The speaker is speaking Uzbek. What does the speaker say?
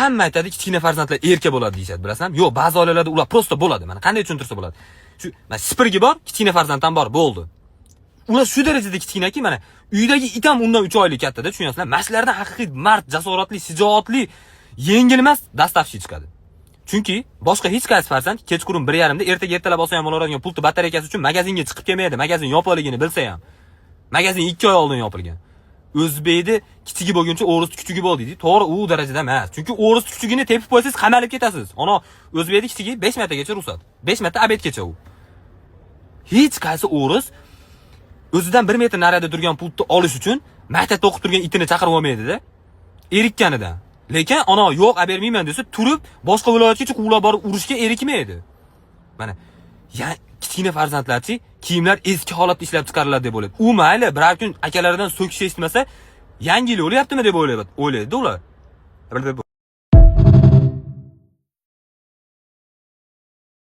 Hamma aytadi, kichkina farzandlar erka bo'ladi deyshadi, bilasizmi? Yo'q, ba'zi oilalarda ular prosta bo'ladi. Mana qanday tushuntirsa bo'ladi. Shu mana sipirgi bor, kichkina farzanddan bor, bo'ldi. Ular shu darajada kichkinaki, mana uydagi it ham undan 3 oylik kattada, tushunyapsizlar? Mashlardan haqiqiy mard, jasoratli, shijoatli, yengilmas dastavchi chiqadi. Chunki boshqa hech qaysi farzand kechqurun 1:30 da ertaga ertalab olsa ham oladigan pulni batareykasi uchun magazinga chiqib kelmaydi. Magazin yopilganini bilsa ham. Magazin 2 oy oldin yopilgan. O'zbekda kichigi bo'lguncha o'ris kuchugi bo'l deydi. To'g'ri, u darajada emas. Chunki o'ris kuchugini tepib qo'ysangiz qamalib ketasiz. Ana o'zbekda kichigi 5 martagacha ruxsat. 5 marta obedgacha u. Hech qaysi o'ris o'zidan 1 metr narida turgan pulni olish uchun maktabda o'qib turgan itini chaqirib olmaydi-da. Erikkanidan. Lekin ana yo'q, olib bermayman desa, turib boshqa viloyatgacha quvlab borib urishga erikmaydi. Mana kichkina farzandlarchi kiyimlar eski holatda ishlab chiqariladi deb o'ylaydi. U mayli, bir kun akalaridan so'kish eshitmasa, yangi yil o'lyaptimi deb o'ylaydi ular.